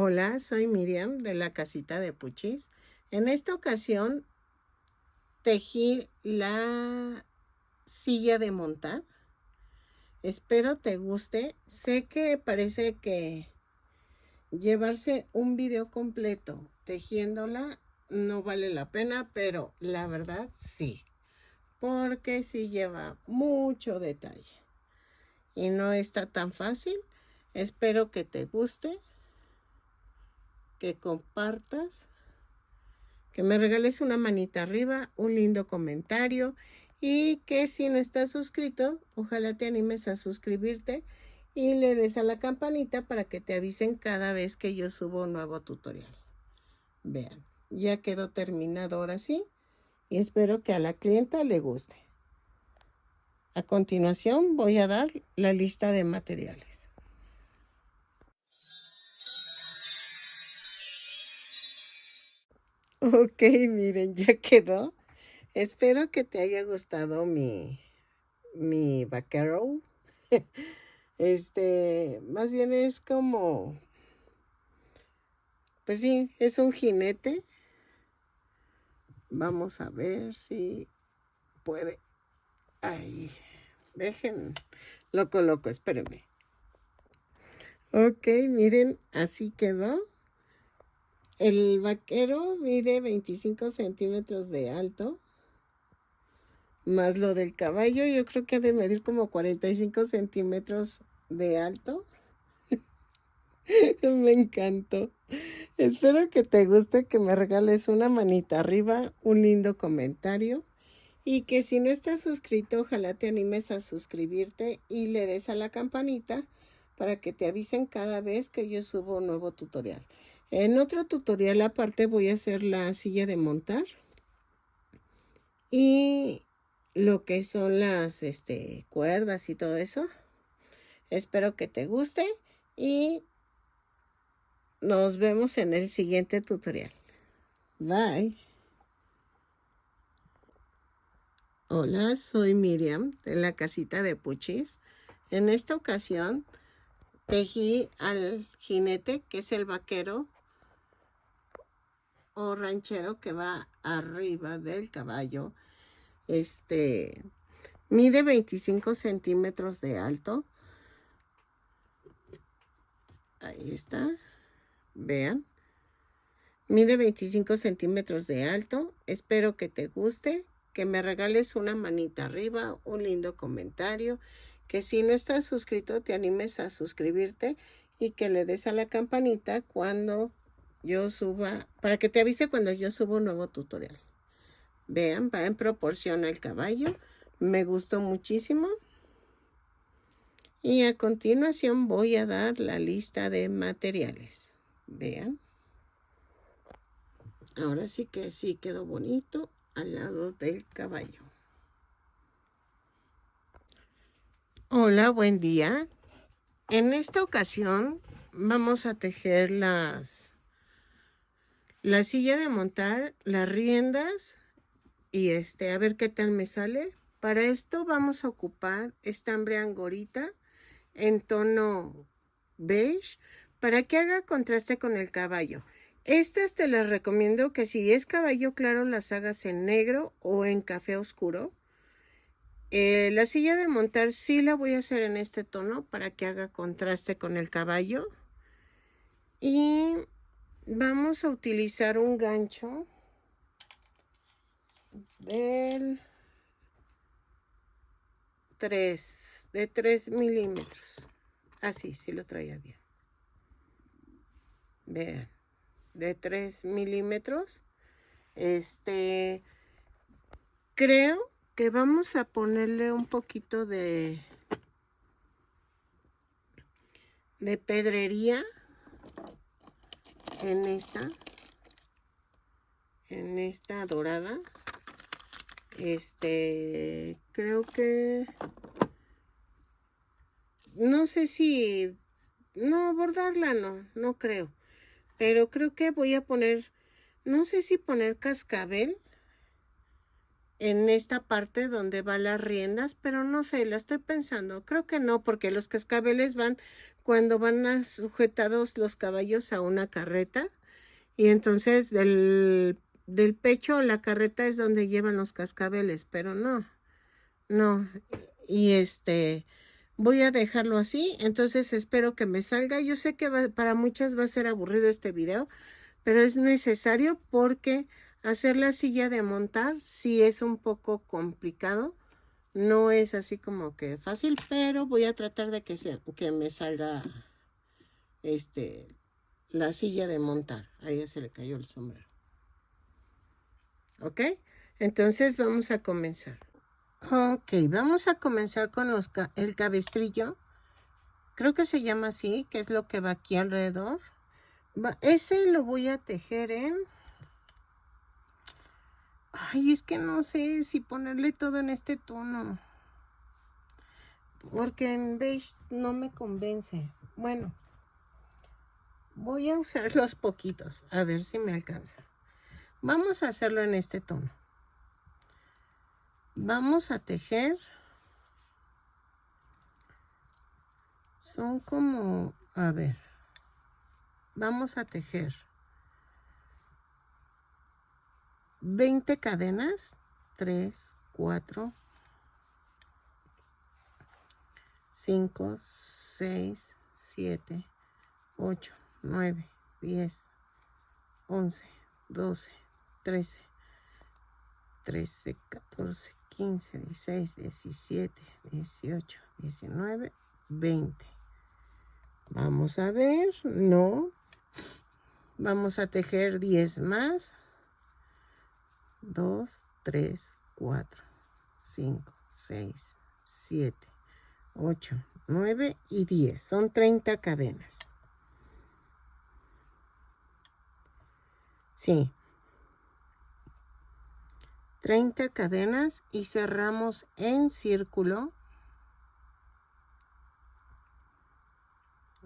Hola, soy Miriam de la casita de Puchis. En esta ocasión tejí la silla de montar. Espero te guste. Sé que parece que llevarse un video completo tejiéndola no vale la pena, pero la verdad sí, porque sí lleva mucho detalle y no está tan fácil. Espero que te guste, que compartas, que me regales una manita arriba, un lindo comentario y que si no estás suscrito, ojalá te animes a suscribirte y le des a la campanita para que te avisen cada vez que yo subo un nuevo tutorial. Vean, ya quedó terminado ahora sí y espero que a la clienta le guste. A continuación voy a dar la lista de materiales. Ok, miren, ya quedó. Espero que te haya gustado mi vaquero. Más bien es como, pues sí, es un jinete. Vamos a ver si puede. Ahí, dejen, lo coloco, espérenme. Ok, miren, así quedó. El vaquero mide 25 centímetros de alto. Más lo del caballo, yo creo que ha de medir como 45 centímetros de alto. Me encantó. Espero que te guste, que me regales una manita arriba, un lindo comentario y que si no estás suscrito, ojalá te animes a suscribirte y le des a la campanita para que te avisen cada vez que yo subo un nuevo tutorial. En otro tutorial aparte voy a hacer la silla de montar y lo que son las cuerdas y todo eso. Espero que te guste y nos vemos en el siguiente tutorial. Bye. Hola, soy Miriam de la casita de Puchis. En esta ocasión tejí al jinete, que es el vaquero o ranchero que va arriba del caballo. Mide 25 centímetros de alto. Ahí está. Vean. Mide 25 centímetros de alto. Espero que te guste, que me regales una manita arriba, un lindo comentario, que si no estás suscrito te animes a suscribirte y que le des a la campanita cuando yo suba, para que te avise cuando yo subo un nuevo tutorial. Vean, va en proporción al caballo. Me gustó muchísimo. Y a continuación voy a dar la lista de materiales. Vean. Ahora sí que sí quedó bonito al lado del caballo. Hola, buen día. En esta ocasión vamos a tejer la silla de montar, las riendas y a ver qué tal me sale. Para esto vamos a ocupar estambre angorita en tono beige para que haga contraste con el caballo. Estas te las recomiendo que si es caballo claro las hagas en negro o en café oscuro. La silla de montar sí la voy a hacer en este tono para que haga contraste con el caballo. Y vamos a utilizar un gancho de 3 milímetros. Así, sí lo traía bien. Vean, de 3 milímetros. Creo que vamos a ponerle un poquito de pedrería en esta dorada. Creo que no sé si no bordarla, no creo, pero creo que voy a poner, no sé si poner cascabel en esta parte donde van las riendas, pero no sé, la estoy pensando. Creo que no, porque los cascabeles van cuando van sujetados los caballos a una carreta. Y entonces del pecho a la carreta es donde llevan los cascabeles, pero no, no. Y voy a dejarlo así, entonces espero que me salga. Yo sé que para muchas va a ser aburrido este video, pero es necesario porque hacer la silla de montar sí es un poco complicado. No es así como que fácil, pero voy a tratar de que me salga la silla de montar. Ahí ya se le cayó el sombrero. ¿Ok? Entonces vamos a comenzar. Ok, vamos a comenzar con el cabestrillo. Creo que se llama así, que es lo que va aquí alrededor. Ese lo voy a tejer en... Ay, es que no sé si ponerle todo en este tono. Porque en beige no me convence. Bueno, voy a usar los poquitos. A ver si me alcanza. Vamos a hacerlo en este tono. Vamos a tejer. Son como... A ver. Vamos a tejer 20 cadenas. 3, 4, 5, 6, 7, 8, 9, 10, 11, 12, 13, 14, 15, 16, 17, 18, 19, 20. Vamos a ver, no. Vamos a tejer 10 más. 2, 3, 4, 5, 6, 7, 8, 9 y 10. Son 30 cadenas. Sí. 30 cadenas y cerramos en círculo.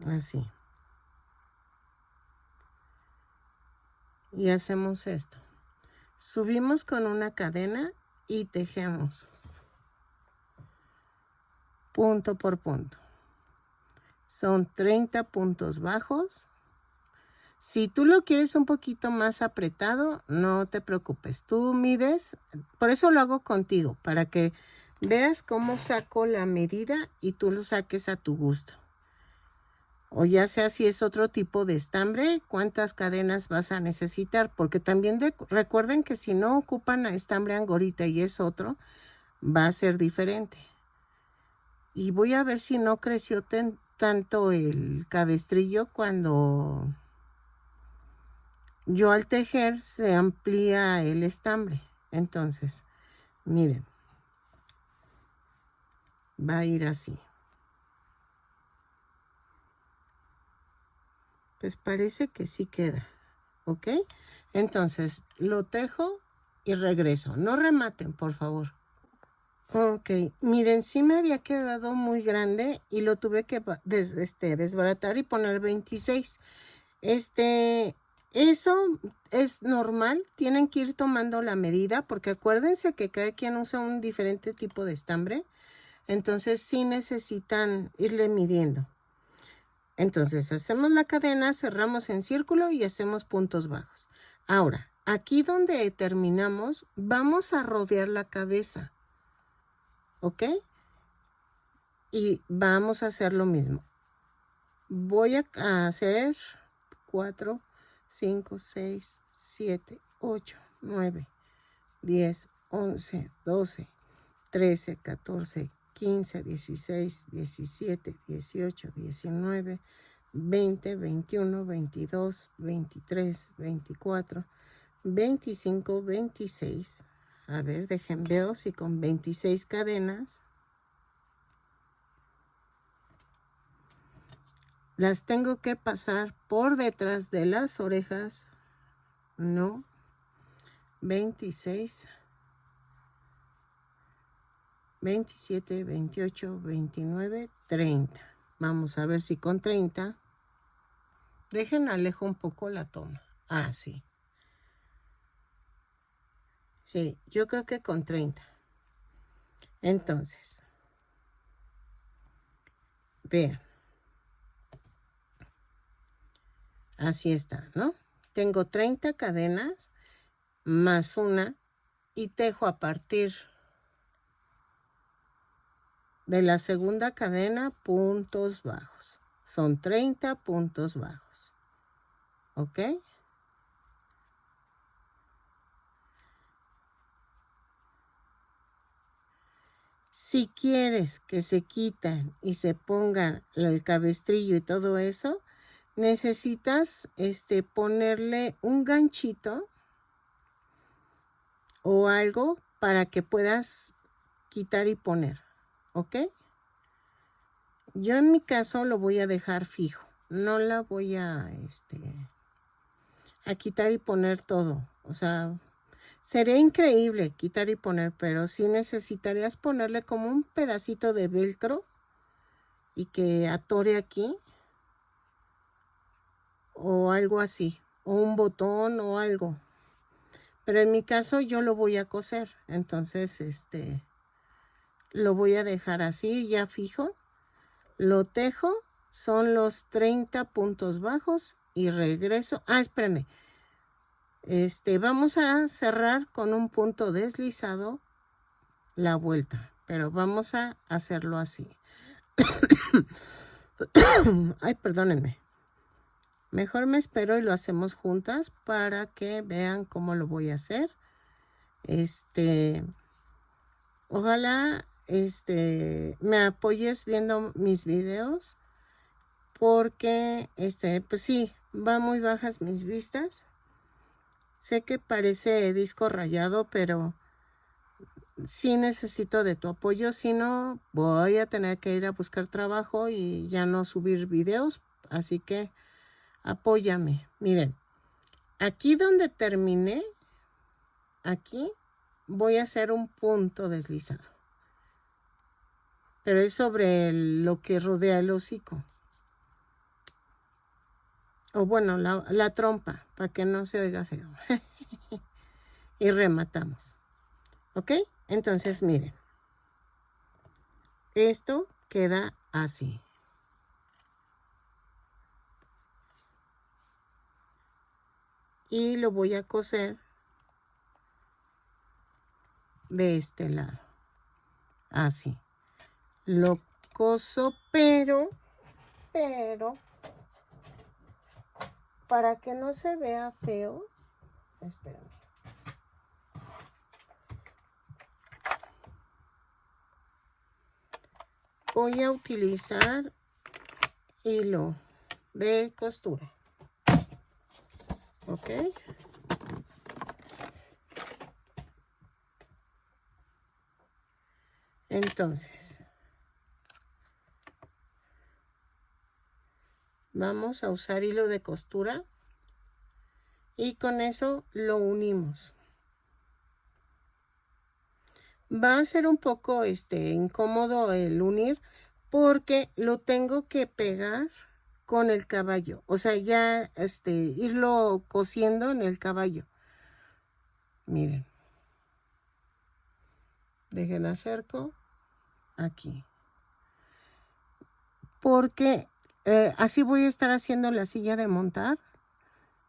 Así. Y hacemos esto. Subimos con una cadena y tejemos. Punto por punto. Son 30 puntos bajos. Si tú lo quieres un poquito más apretado, no te preocupes. Tú mides, por eso lo hago contigo, para que veas cómo saco la medida y tú lo saques a tu gusto. O ya sea si es otro tipo de estambre, cuántas cadenas vas a necesitar. Porque también recuerden que si no ocupan estambre angorita y es otro, va a ser diferente. Y voy a ver si no creció tanto el cabestrillo cuando yo al tejer se amplía el estambre. Entonces, miren, va a ir así. Pues parece que sí queda, ¿ok? Entonces, lo tejo y regreso. No rematen, por favor. Ok, miren, sí me había quedado muy grande y lo tuve que desbaratar y poner 26. Eso es normal, tienen que ir tomando la medida porque acuérdense que cada quien usa un diferente tipo de estambre, entonces sí necesitan irle midiendo. Entonces hacemos la cadena, cerramos en círculo y hacemos puntos bajos. Ahora, aquí donde terminamos, vamos a rodear la cabeza, ¿ok? Y vamos a hacer lo mismo. Voy a hacer 4, 5, 6, 7, 8, 9, 10, 11, 12, 13, 14, 15, 16, 17, 18, 19, 20, 21, 22, 23, 24, 25, 26. A ver, veo si con 26 cadenas las tengo que pasar por detrás de las orejas. No. 26, 27, 28, 29, 30. Vamos a ver si con 30. Dejen alejo un poco la toma. Ah, sí. Sí, yo creo que con 30. Entonces, vean. Así está, ¿no? Tengo 30 cadenas más una y tejo a partir de la segunda cadena puntos bajos. Son 30 puntos bajos. ¿Ok? Si quieres que se quitan y se pongan el cabestrillo y todo eso, necesitas ponerle un ganchito o algo para que puedas quitar y poner. ¿Ok? Yo en mi caso lo voy a dejar fijo. No la voy a quitar y poner todo. O sea, sería increíble quitar y poner, pero sí necesitarías ponerle como un pedacito de velcro y que atore aquí o algo así, o un botón o algo. Pero en mi caso yo lo voy a coser, entonces lo voy a dejar así ya fijo. Lo tejo, son los 30 puntos bajos y regreso. Espérenme. Vamos a cerrar con un punto deslizado la vuelta, pero vamos a hacerlo así. Ay, perdónenme. Mejor me espero y lo hacemos juntas para que vean cómo lo voy a hacer. Ojalá me apoyes viendo mis videos porque pues sí, va muy bajas mis vistas. Sé que parece disco rayado, pero sí necesito de tu apoyo, si no voy a tener que ir a buscar trabajo y ya no subir videos, así que apóyame. Miren, aquí donde terminé, aquí voy a hacer un punto deslizado, pero es sobre lo que rodea el hocico, o bueno, la trompa, para que no se oiga feo. Y rematamos. ¿Ok? Entonces, miren, esto queda así. Y lo voy a coser de este lado. Así. Lo coso, pero, para que no se vea feo, espérame. Voy a utilizar hilo de costura. ¿Ok? Entonces, vamos a usar hilo de costura y con eso lo unimos. Va a ser un poco incómodo el unir porque lo tengo que pegar con el caballo, o sea, ya irlo cosiendo en el caballo. Miren, dejen acerco aquí, porque así voy a estar haciendo la silla de montar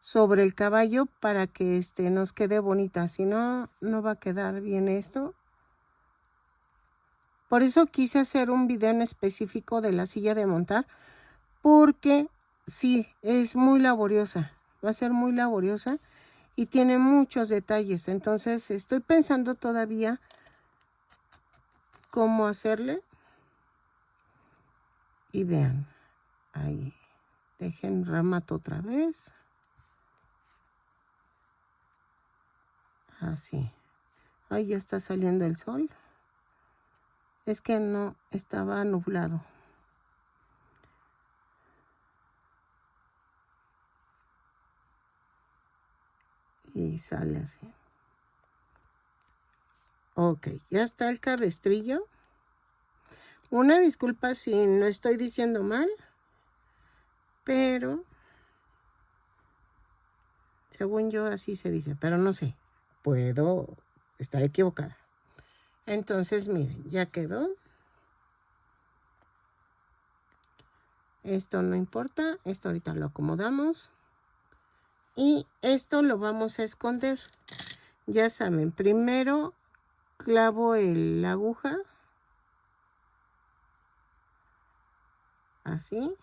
sobre el caballo para que nos quede bonita. Si no, no va a quedar bien esto. Por eso quise hacer un video en específico de la silla de montar, porque sí, es muy laboriosa, va a ser muy laboriosa y tiene muchos detalles. Entonces estoy pensando todavía cómo hacerle. Y vean, ahí, dejen remato otra vez. Así. Ahí ya está saliendo el sol. Es que no, estaba nublado. Y sale así. Ok, ya está el cabestrillo. Una disculpa si no estoy diciendo mal, pero según yo así se dice, pero no sé, puedo estar equivocada. Entonces, miren, ya quedó. Esto no importa, esto ahorita lo acomodamos. Y esto lo vamos a esconder. Ya saben, primero clavo la aguja. Así.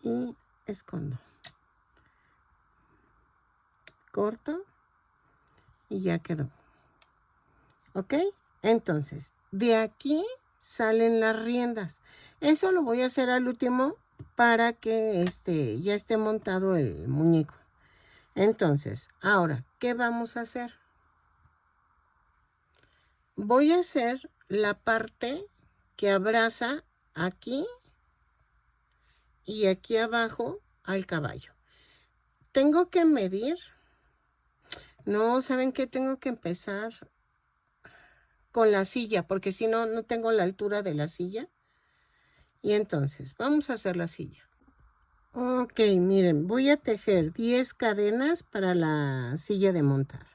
Y escondo. Corto. Y ya quedó. ¿Ok? Entonces, de aquí salen las riendas. Eso lo voy a hacer al último para que ya esté montado el muñeco. Entonces, ahora, ¿qué vamos a hacer? Voy a hacer la parte que abraza aquí y aquí abajo al caballo. Tengo que medir. No, ¿saben qué? Tengo que empezar con la silla, porque si no, no tengo la altura de la silla. Y entonces, vamos a hacer la silla. Ok, miren, voy a tejer 10 cadenas para la silla de montar.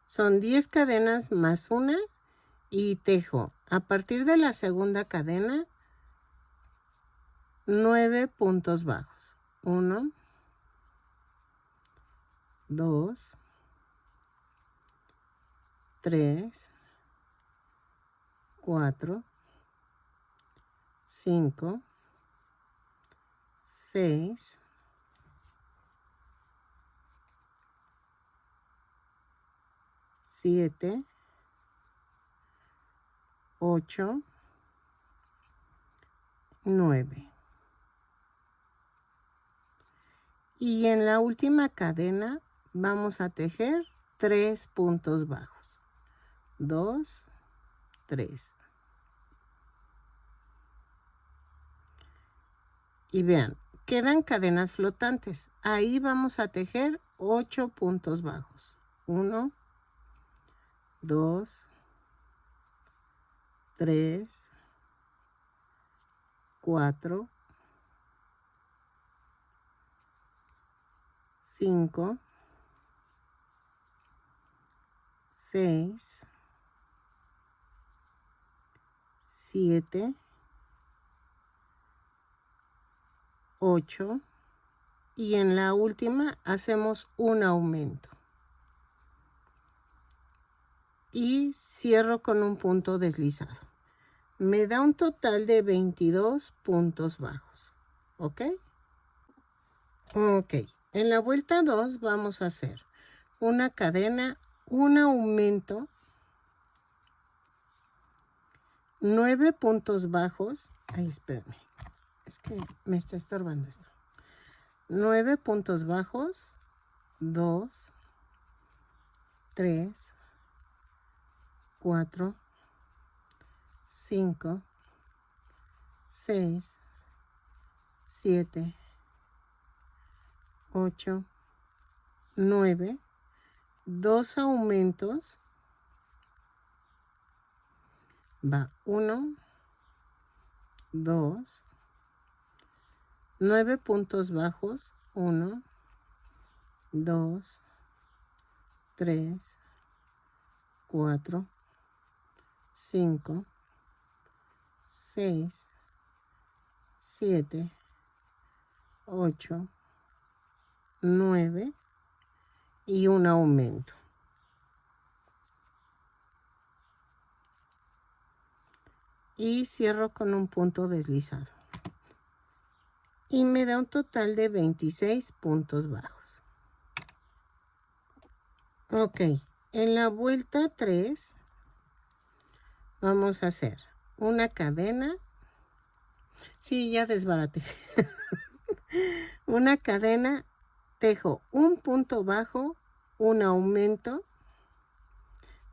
Son 10 cadenas más una y tejo a partir de la segunda cadena 9 puntos bajos. 1, 2, 3, 4, 5, 6, 7, 8, 9. Y en la última cadena vamos a tejer 3 puntos bajos. 2, 3. Y vean, quedan cadenas flotantes. Ahí vamos a tejer 8 puntos bajos. 1, 2, 3, 4, 5, 6, 7, 8 y en la última hacemos un aumento. Y cierro con un punto deslizado. Me da un total de 22 puntos bajos. ¿Ok? Ok. En la vuelta 2 vamos a hacer una cadena, un aumento, 9 puntos bajos. Ay, espérame. Es que me está estorbando esto. 9 puntos bajos. 2, 3, 4, 5, 6, 7, 8, 9. 2 aumentos. Va 1, 2, 9 puntos bajos. 1, 2, 3, 4, 5, 6, 7, 8, 9 y un aumento. Y cierro con un punto deslizado. Y me da un total de 26 puntos bajos. Ok, en la vuelta 3 vamos a hacer una cadena. Sí, ya desbaraté. Una cadena, tejo un punto bajo, un aumento,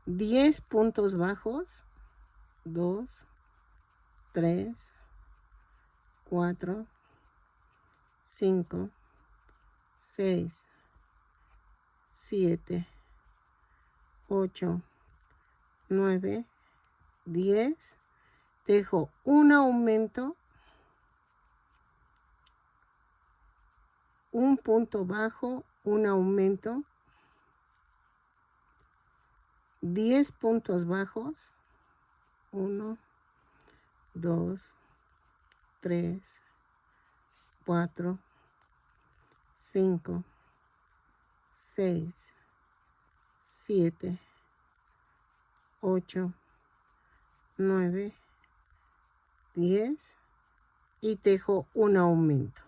10 puntos bajos, 2, 3, 4, 5, 6, 7, 8, 9, 10. Tejo un aumento, un punto bajo, un aumento, 10 puntos bajos, 1, 2, 3, 4, 5, 6, 7, 8, 9, 10 y tejo un aumento.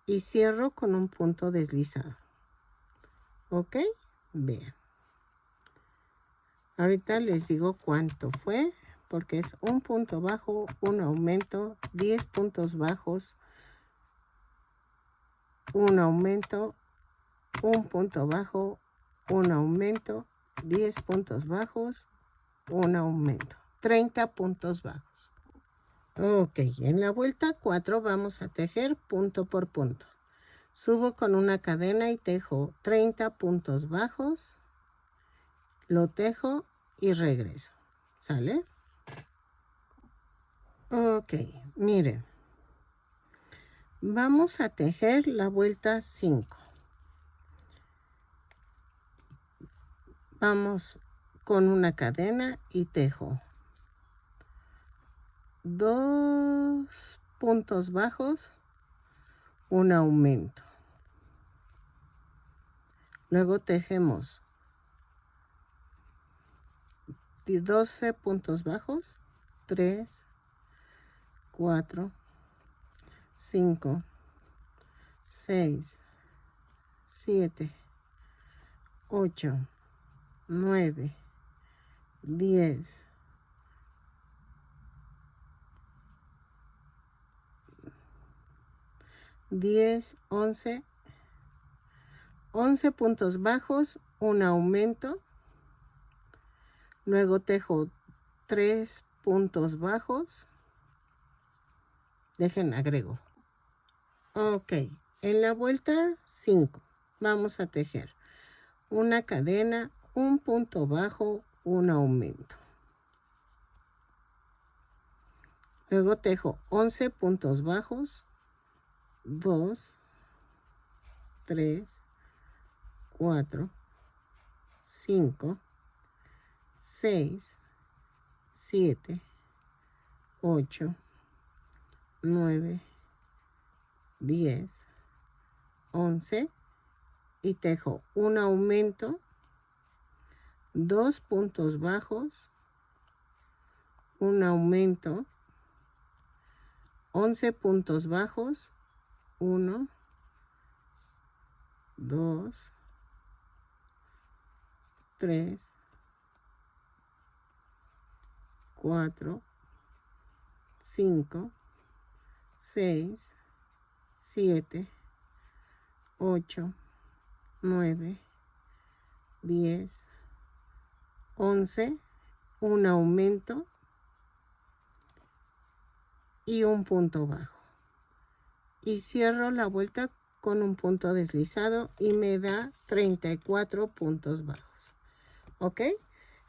Y cierro con un punto deslizado. ¿Ok? Vean. Ahorita les digo cuánto fue, porque es un punto bajo, un aumento, 10 puntos bajos, un aumento, un punto bajo, un aumento, 10 puntos bajos, un aumento, 30 puntos bajos. Ok, en la vuelta 4 vamos a tejer punto por punto. Subo con una cadena y tejo 30 puntos bajos, lo tejo y regreso. ¿Sale? Ok, miren. Vamos a tejer la vuelta 5. Vamos con una cadena y tejo 2 puntos bajos, un aumento. Luego tejemos 12 puntos bajos, 3, 4, 5, 6, 7, 8, 9, 10, 11, 11 puntos bajos, un aumento. Luego tejo 3 puntos bajos. Dejen, agrego. Ok, en la vuelta 5 vamos a tejer una cadena, un punto bajo, un aumento. Luego tejo 11 puntos bajos, 2, 3, 4, 5, 6, 7, 8, 9, 10, 11 y tejo un aumento, 2 puntos bajos, un aumento, 11 puntos bajos, 1, 2, 3, 4, 5, 6, 7, 8, 9, 10, 11, un aumento y un punto bajo. Y cierro la vuelta con un punto deslizado y me da 34 puntos bajos. ¿Ok?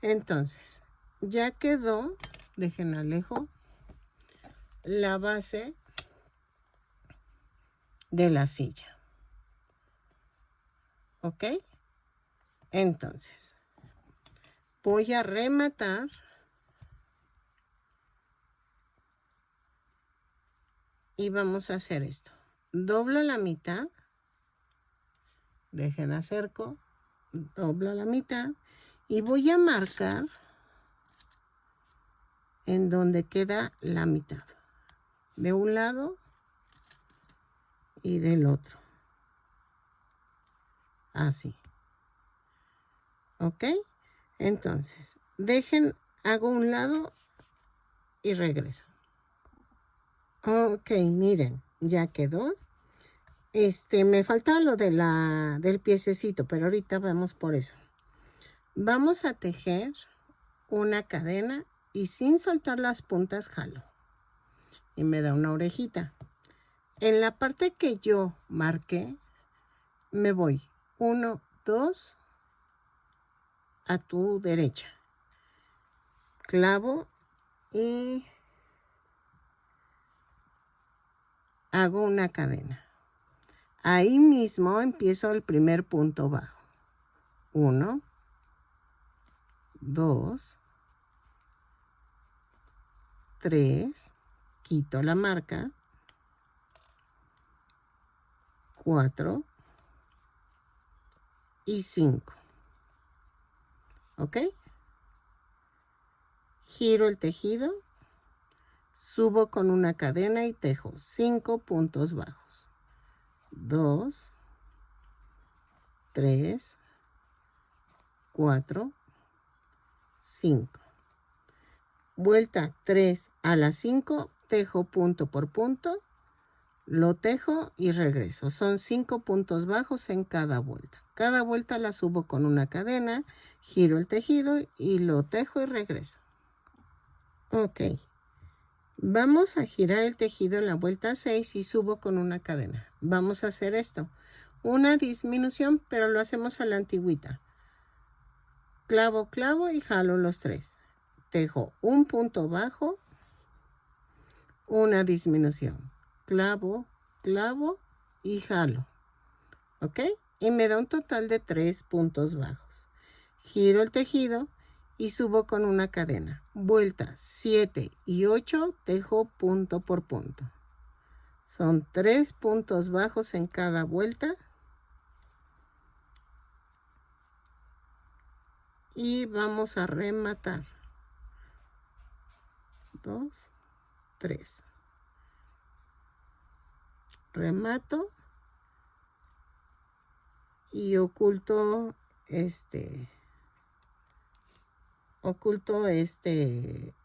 Entonces, ya quedó, dejen alejo, la base de la silla. ¿Ok? Entonces, voy a rematar y vamos a hacer esto. Doblo la mitad, dejen acerco, doblo la mitad y voy a marcar en donde queda la mitad, de un lado y del otro, así. ¿Ok? Entonces, dejen, hago un lado y regreso. Ok, miren, ya quedó. Me falta lo de del piececito, pero ahorita vamos por eso. Vamos a tejer una cadena y sin soltar las puntas jalo. Y me da una orejita. En la parte que yo marqué, me voy 1, 2 a tu derecha. Clavo y hago una cadena. Ahí mismo empiezo el primer punto bajo. 1, 2, 3, quito la marca, 4 y 5. ¿Ok? Giro el tejido, subo con una cadena y tejo 5 puntos bajos. 2, 3, 4, 5. Vuelta 3 a la 5, tejo punto por punto, lo tejo y regreso. Son 5 puntos bajos en cada vuelta. Cada vuelta la subo con una cadena, giro el tejido y lo tejo y regreso. Ok. Vamos a girar el tejido en la vuelta 6 y subo con una cadena. Vamos a hacer esto. Una disminución, pero lo hacemos a la antigüita. Clavo, clavo y jalo los 3. Tejo un punto bajo, una disminución. Clavo, clavo y jalo. ¿Ok? Y me da un total de 3 puntos bajos. Giro el tejido y subo con una cadena. Vuelta 7 y 8, tejo punto por punto. Son 3 puntos bajos en cada vuelta. Y vamos a rematar. 2, 3. Remato. Y oculto este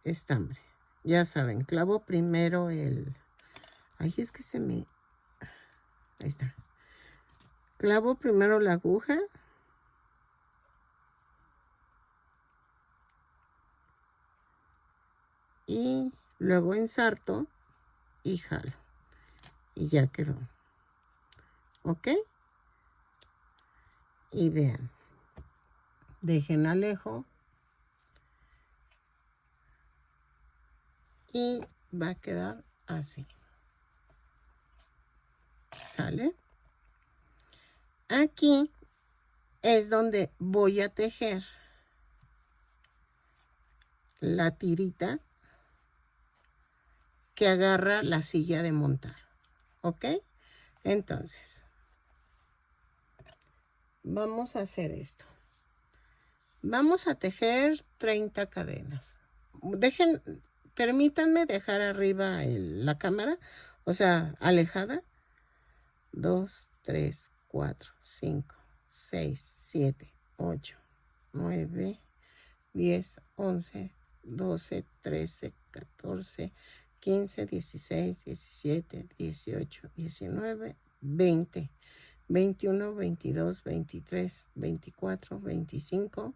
estambre. Ya saben, clavo primero el... Ay, es que se me... Ahí está. Clavo primero la aguja. Y luego ensarto y jalo. Y ya quedó. ¿Ok? Y vean. Dejen alejo. Y va a quedar así. ¿Sale? Aquí es donde voy a tejer la tirita que agarra la silla de montar. ¿Ok? Entonces, vamos a hacer esto. Vamos a tejer 30 cadenas. Permítanme dejar arriba la cámara, o sea, alejada. 2, 3, 4, 5, 6, 7, 8, 9, 10, 11, 12, 13, 14, 15, 16, 17, 18, 19, 20, 21, 22, 23, 24, 25,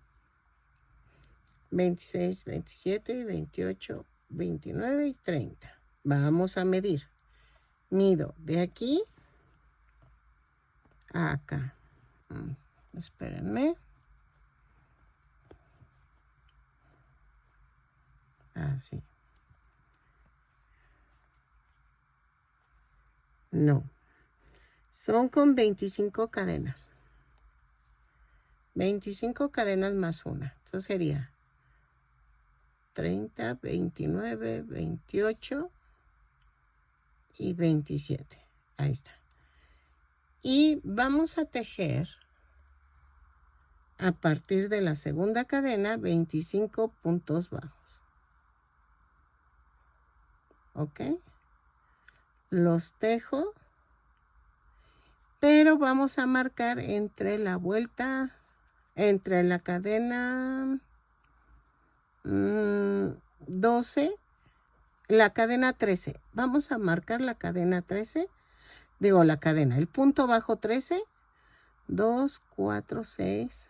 26, 27, 28, 29 y 30. Vamos a medir. Mido de aquí a acá. Espérenme. Así. No. Son con 25 cadenas. 25 cadenas más una. Entonces sería 30, 29, 28 y 27. Ahí está. Y vamos a tejer a partir de la segunda cadena 25 puntos bajos. ¿Ok? Los tejo, pero vamos a marcar entre la vuelta, entre la cadena 12, la cadena 13. Vamos a marcar la cadena 13, digo la cadena, el punto bajo 13, 2, 4, 6,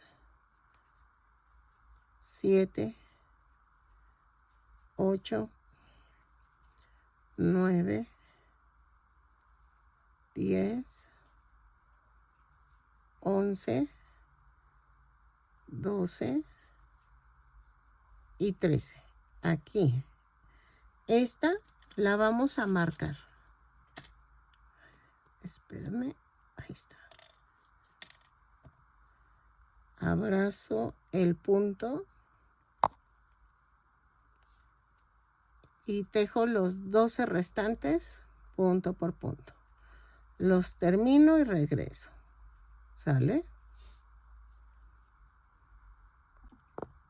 7, 8, 9, 10, 11, 12 y 13. Aquí. Esta la vamos a marcar. Espérame. Ahí está. Abrazo el punto y tejo los 12 restantes punto por punto. Los termino y regreso. ¿Sale?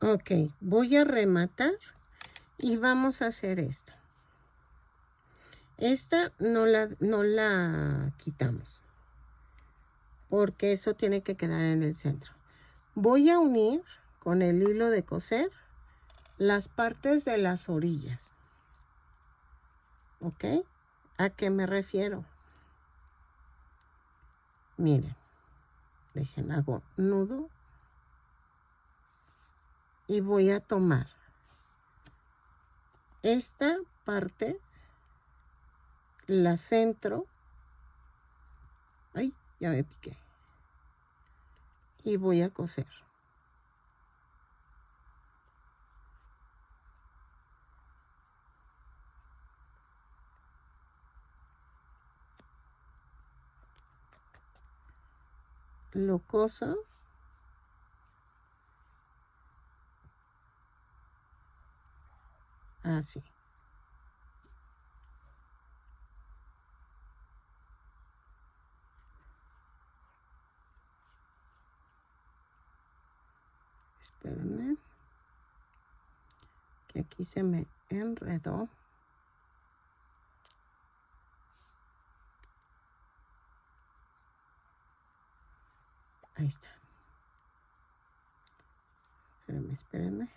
Ok, voy a rematar y vamos a hacer esta. Esta no la quitamos, porque eso tiene que quedar en el centro. Voy a unir con el hilo de coser las partes de las orillas. ¿Ok? ¿A qué me refiero? Miren, dejen, hago nudo y voy a tomar esta parte, la centro. Ay, ya me piqué. Y voy a coser. Lo coso. Así. Espérenme, que aquí se me enredó. Ahí está. Espérenme.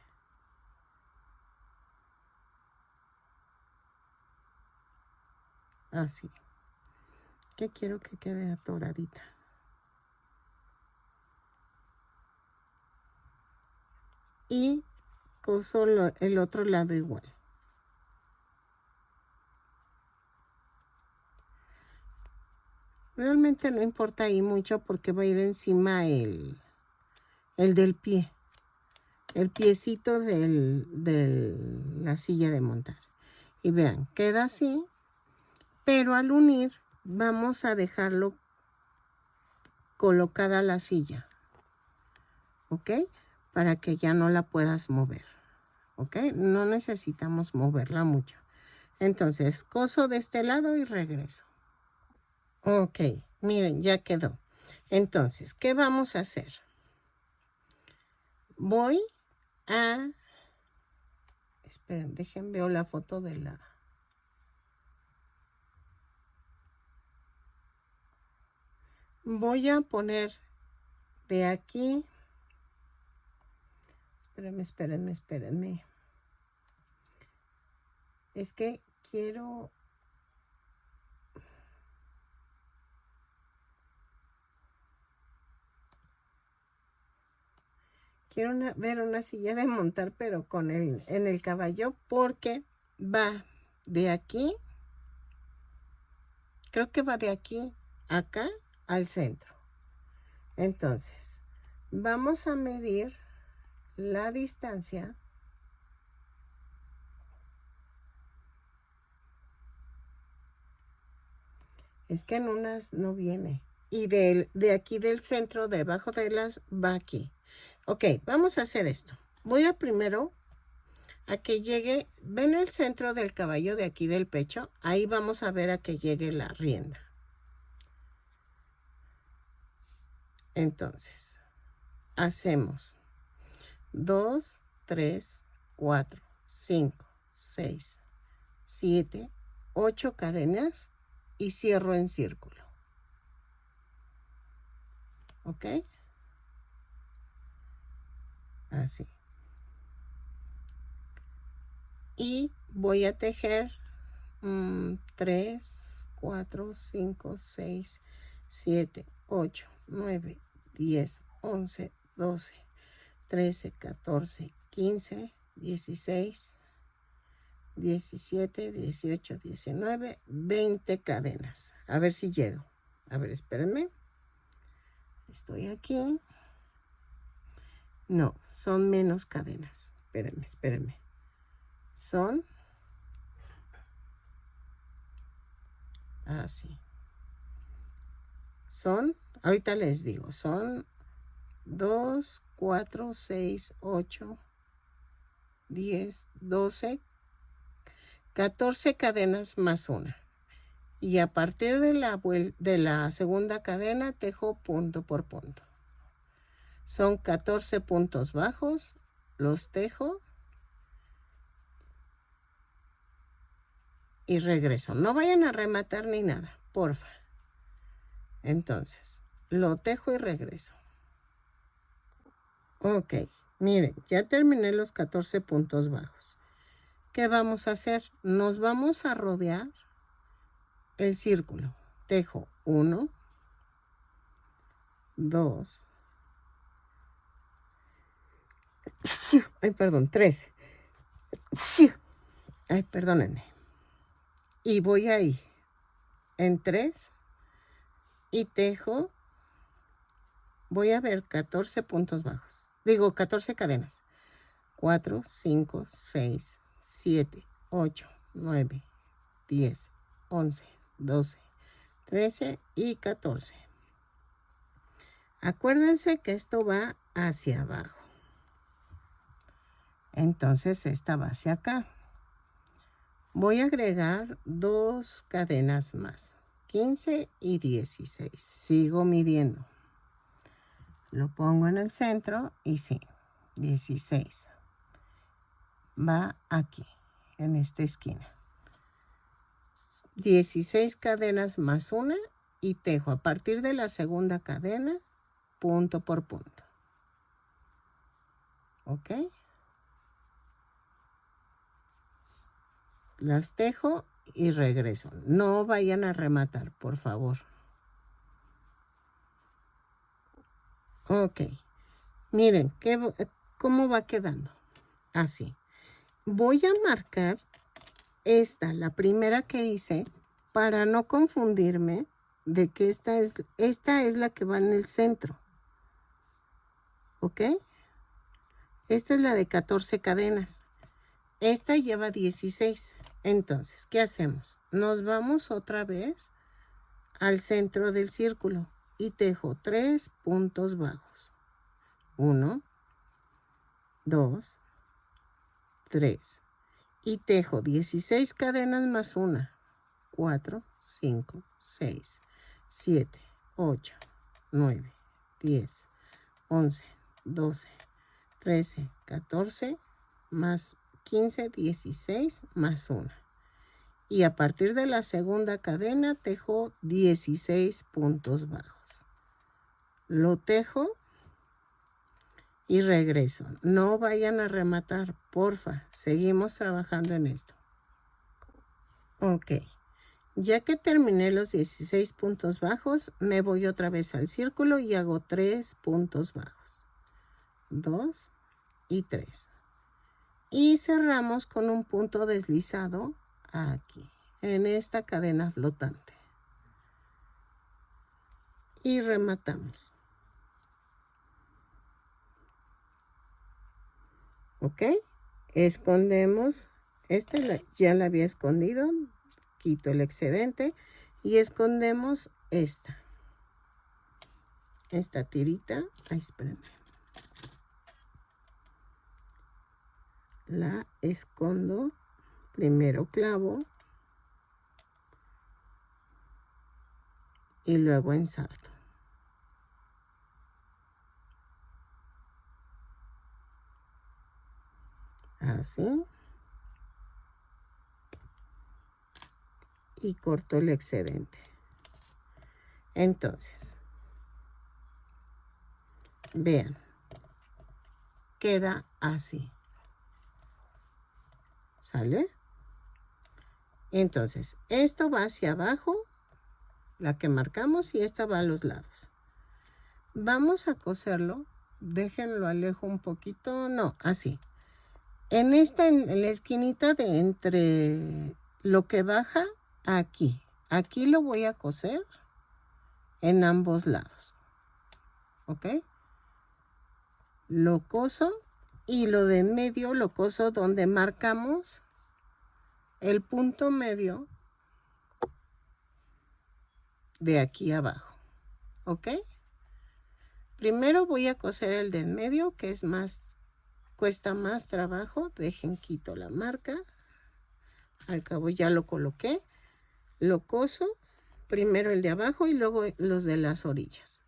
Así. Que quiero que quede atoradita. Y coso el otro lado igual. Realmente no importa ahí mucho porque va a ir encima el del pie. El piecito de la silla de montar. Y vean, queda así. Pero al unir vamos a dejarlo colocada la silla. ¿Ok? Para que ya no la puedas mover. ¿Ok? No necesitamos moverla mucho. Entonces, coso de este lado y regreso. Ok, miren, ya quedó. Entonces, ¿qué vamos a hacer? Voy a... Esperen, dejen, veo la foto de la... Voy a poner de aquí... Espérenme. Es que quiero... ver una silla de montar, pero en el caballo, porque va de aquí, creo que va de aquí acá al centro. Entonces, vamos a medir la distancia. Es que en unas no viene. Y de aquí del centro, debajo de las, va aquí. Ok, vamos a hacer esto. Voy a primero a que llegue, ven el centro del caballo de aquí del pecho, ahí vamos a ver a que llegue la rienda. Entonces, hacemos 2, 3, 4, 5, 6, 7, 8 cadenas y cierro en círculo. ¿Ok? Así. Y voy a tejer 3, 4, 5, 6, 7, 8, 9, 10, 11, 12, 13, 14, 15, 16, 17, 18, 19, 20 cadenas. A ver si llego. A ver, espérenme. Estoy aquí. No, son menos cadenas. Espérenme. Son así. Son, ahorita les digo, son 2, 4, 6, 8, 10, 12 14 cadenas más una. Y a partir de la segunda cadena tejo punto por punto. Son 14 puntos bajos, los tejo y regreso. No vayan a rematar ni nada, porfa. Entonces, lo tejo y regreso. Ok, miren, ya terminé los 14 puntos bajos. ¿Qué vamos a hacer? Nos vamos a rodear el círculo. Tejo 1, 2, ay, perdón, 3. Ay, perdónenme. Y voy ahí en 3 y tejo, voy a ver 14 puntos bajos. Digo, 14 cadenas. 4, 5, 6, 7, 8, 9, 10, 11, 12, 13 y 14. Acuérdense que esto va hacia abajo. Entonces esta va hacia acá. Voy a agregar 2 cadenas más. 15 y 16. Sigo midiendo. Lo pongo en el centro y sí, 16. Va aquí, en esta esquina. 16 cadenas más una y tejo a partir de la segunda cadena, punto por punto. ¿Ok? Las tejo y regreso. No vayan a rematar, por favor. Ok. Miren, ¿cómo va quedando? Así. Voy a marcar esta, la primera que hice, para no confundirme de que esta es la que va en el centro. ¿Ok? Esta es la de 14 cadenas. Esta lleva 16. Entonces, ¿qué hacemos? Nos vamos otra vez al centro del círculo y tejo 3 puntos bajos. 1, 2, 3. Y tejo 16 cadenas más una. 4, 5, 6, 7, 8, 9, 10, 11, 12, 13, 14, más 15, 16, más una. Y a partir de la segunda cadena tejo 16 puntos bajos. Lo tejo y regreso. No vayan a rematar, porfa. Seguimos trabajando en esto. Ok. Ya que terminé los 16 puntos bajos, me voy otra vez al círculo y hago 3 puntos bajos. 2 y 3. Y cerramos con un punto deslizado aquí, en esta cadena flotante. Y rematamos. ¿Ok? Escondemos. Esta ya la había escondido. Quito el excedente y escondemos esta tirita. Ay, espérenme. La escondo. Primero clavo y luego ensarto. Así. Y corto el excedente. Entonces, vean, queda así. ¿Sale? Entonces, esto va hacia abajo, la que marcamos, y esta va a los lados. Vamos a coserlo. Déjenlo alejo un poquito. No, así. En la esquinita de entre lo que baja, aquí. Aquí lo voy a coser en ambos lados. ¿Ok? Lo coso y lo de en medio lo coso donde marcamos el punto medio de aquí abajo. ¿Ok? Primero voy a coser el de en medio, que es más, cuesta más trabajo. Dejen, quito la marca. Al cabo ya lo coloqué. Lo coso. Primero el de abajo y luego los de las orillas.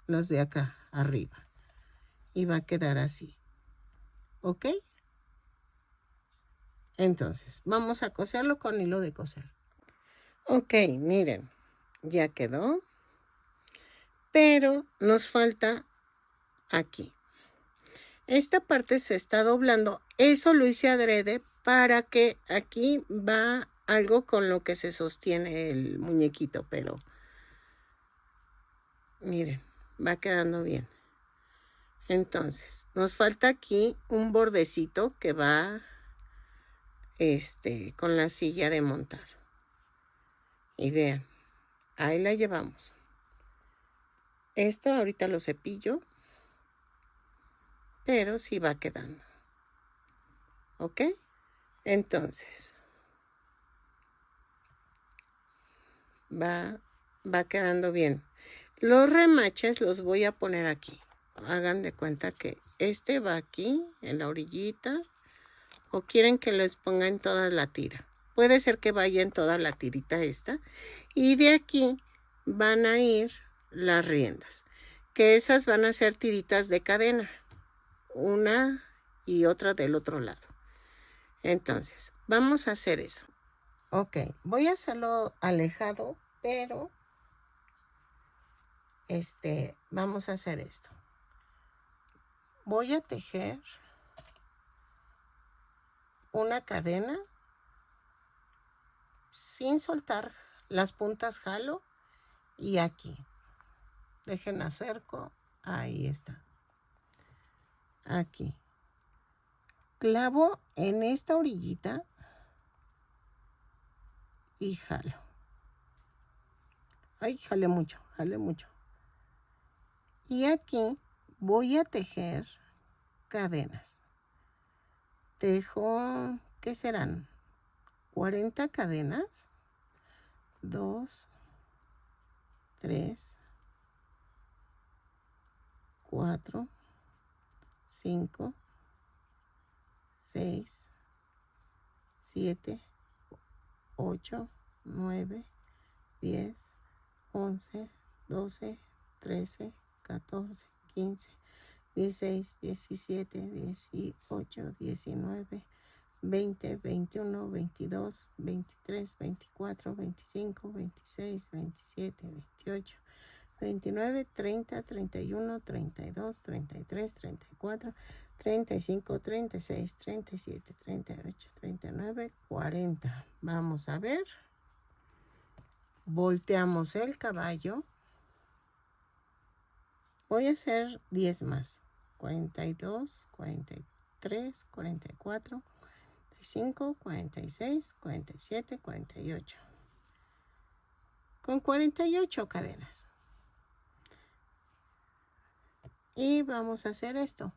Los de acá arriba. Y va a quedar así. ¿Ok? Entonces, vamos a coserlo con hilo de coser. Ok, miren. Ya quedó. Pero nos falta aquí. Esta parte se está doblando. Eso lo hice adrede para que aquí va algo con lo que se sostiene el muñequito, pero miren, va quedando bien. Entonces, nos falta aquí un bordecito que va con la silla de montar. Y vean, ahí la llevamos. Esto ahorita lo cepillo, pero sí va quedando. ¿Ok? Entonces, va quedando bien. Los remaches los voy a poner aquí. Hagan de cuenta que este va aquí, en la orillita. O quieren que les ponga en toda la tira. Puede ser que vaya en toda la tirita esta. Y de aquí van a ir las riendas. Que esas van a ser tiritas de cadena. Una y otra del otro lado. Entonces, vamos a hacer eso. Ok, voy a hacerlo alejado, pero vamos a hacer esto. Voy a tejer una cadena sin soltar las puntas, jalo y aquí. Dejen acerco, ahí está. Aquí. Clavo en esta orillita y jalo. Ay, jale mucho, jale mucho. Y aquí voy a tejer cadenas. Tejo, ¿qué serán? 40 cadenas. 2, 3, 4, 5, 6, 7, 8, 9, 10, 11, 12, 13, 14, 15, 16, 17, 18, 19, 20, 21, 22, 23, 24, 25, 26, 27, 28, 29, 30, 31, 32, 33, 34, 35, 36, 37, 38, 39, 40. Vamos a ver. Volteamos el caballo. Voy a hacer 10 más. 42, 43, 44, 45, 46, 47, 48. Con 48 cadenas. Y vamos a hacer esto.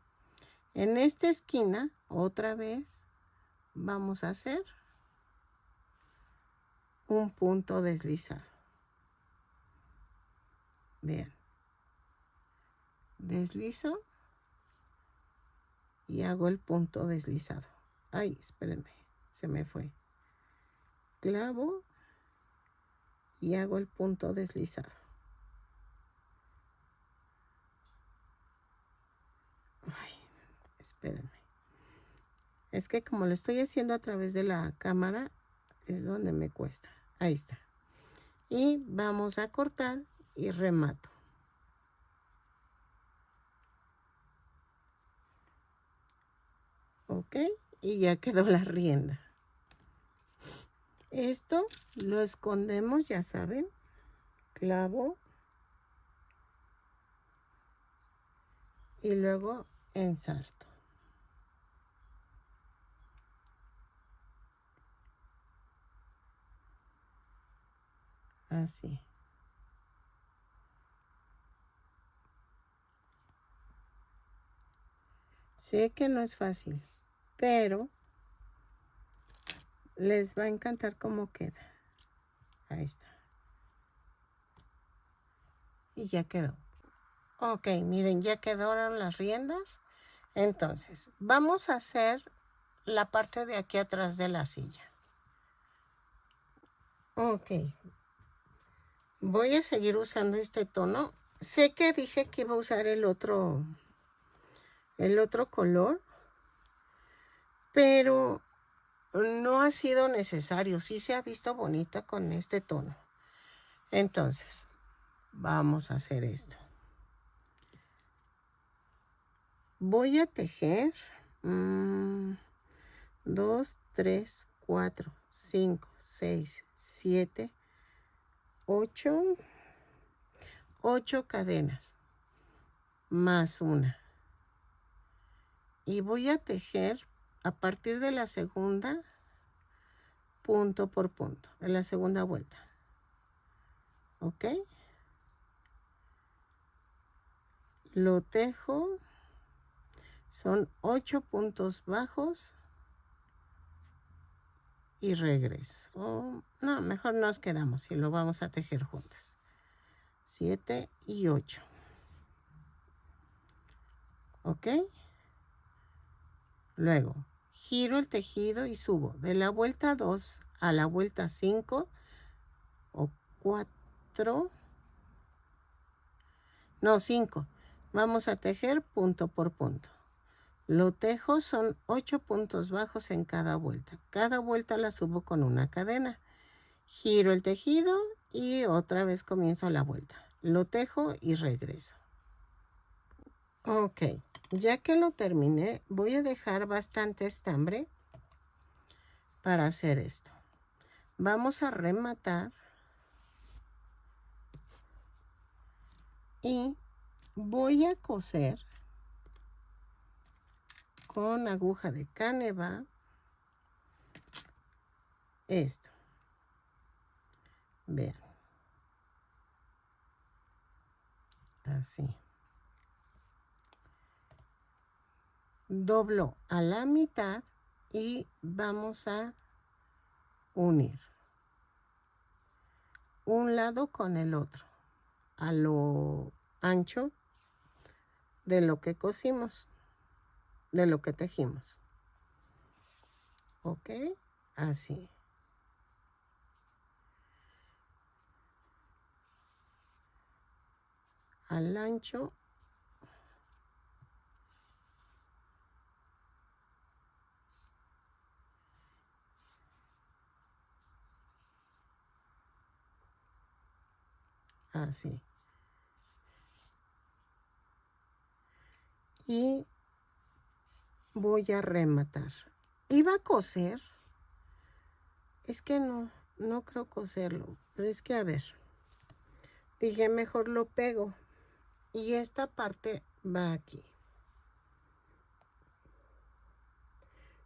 En esta esquina, otra vez, vamos a hacer un punto deslizado. Vean. Deslizo y hago el punto deslizado. Ay, espérenme, se me fue. Clavo y hago el punto deslizado. Ay, espérenme. Es que como lo estoy haciendo a través de la cámara, es donde me cuesta. Ahí está. Y vamos a cortar y remato. Ok, y ya quedó la rienda. Esto lo escondemos, ya saben. Clavo. Y luego ensarto. Así. Sé que no es fácil, pero les va a encantar cómo queda. Ahí está. Y ya quedó. Ok, miren, ya quedaron las riendas. Entonces, vamos a hacer la parte de aquí atrás de la silla. Ok. Voy a seguir usando este tono. Sé que dije que iba a usar el otro color, pero no ha sido necesario. Sí se ha visto bonita con este tono. Entonces, vamos a hacer esto. Voy a tejer 2, 3, 4, 5, 6, 7, 8 cadenas más una. Y voy a tejer a partir de la segunda, punto por punto, de la segunda vuelta. ¿Ok? Lo tejo. Son 8 puntos bajos. Y regreso. No, mejor nos quedamos y lo vamos a tejer juntas. 7 y 8. ¿Ok? Luego, giro el tejido y subo de la vuelta 2 a la vuelta 5 o 4. No, 5. Vamos a tejer punto por punto. Lo tejo, son 8 puntos bajos en cada vuelta. Cada vuelta la subo con una cadena. Giro el tejido y otra vez comienzo la vuelta. Lo tejo y regreso. Ok, ya que lo terminé, voy a dejar bastante estambre para hacer esto. Vamos a rematar y voy a coser con aguja de caneva esto. Vean. Así. Doblo a la mitad y vamos a unir un lado con el otro a lo ancho de lo que cosimos, de lo que tejimos. Ok, así. Al ancho. Así. Y voy a rematar. Iba a coser. Es que no creo coserlo. Pero es que a ver. Dije mejor lo pego. Y esta parte va aquí.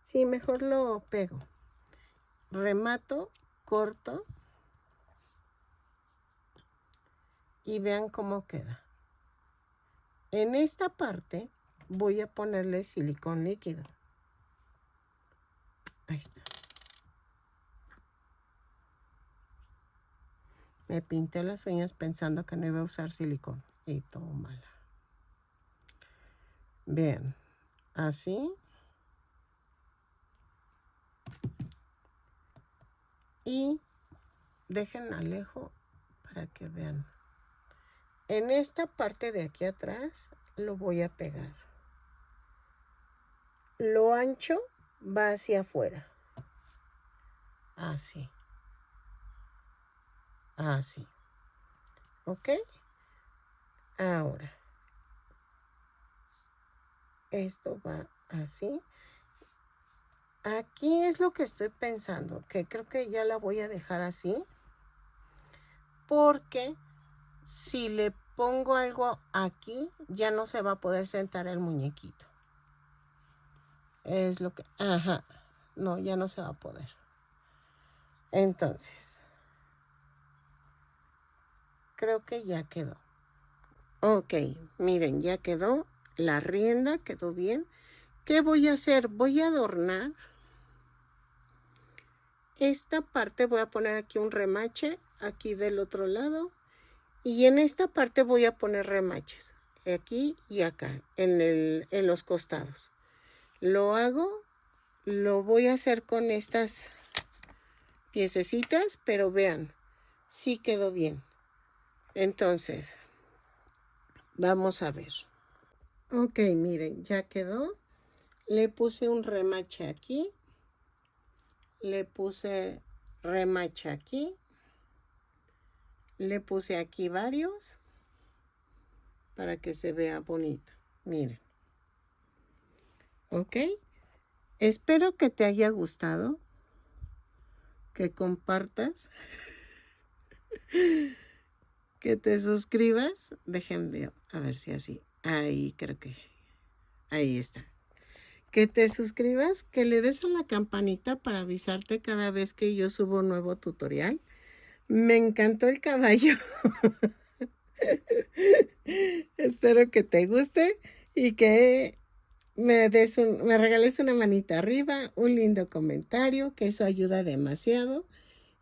Sí, mejor lo pego. Remato, corto. Y vean cómo queda. En esta parte voy a ponerle silicón líquido. Ahí está. Me pinté las uñas pensando que no iba a usar silicón. Y tómala. Bien. Así. Y dejen alejo para que vean. En esta parte de aquí atrás lo voy a pegar. Lo ancho va hacia afuera. Así. Así. ¿Ok? Ahora. Esto va así. Aquí es lo que estoy pensando, que creo que ya la voy a dejar así. Porque si le pongo algo aquí, ya no se va a poder sentar el muñequito. Es lo que... Ajá. No, ya no se va a poder. Entonces, creo que ya quedó. Ok, miren, ya quedó. La rienda quedó bien. ¿Qué voy a hacer? Voy a adornar. Esta parte voy a poner aquí un remache. Aquí del otro lado. Y en esta parte voy a poner remaches. Aquí y acá. En los costados. Lo hago. Lo voy a hacer con estas piececitas, pero vean, sí quedó bien. Entonces, vamos a ver. Ok, miren, ya quedó. Le puse un remache aquí. Le puse remache aquí. Le puse aquí varios para que se vea bonito. Miren. Ok. Espero que te haya gustado. Que compartas. Que te suscribas. Déjenme a ver si así. Ahí creo que. Ahí está. Que te suscribas, que le des a la campanita para avisarte cada vez que yo subo un nuevo tutorial. Me encantó el caballo. Espero que te guste y que me regales una manita arriba, un lindo comentario, que eso ayuda demasiado.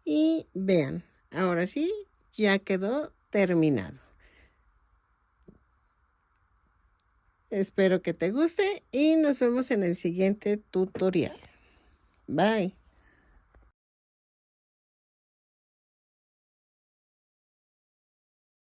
Y vean, ahora sí, ya quedó terminado. Espero que te guste y nos vemos en el siguiente tutorial. Bye.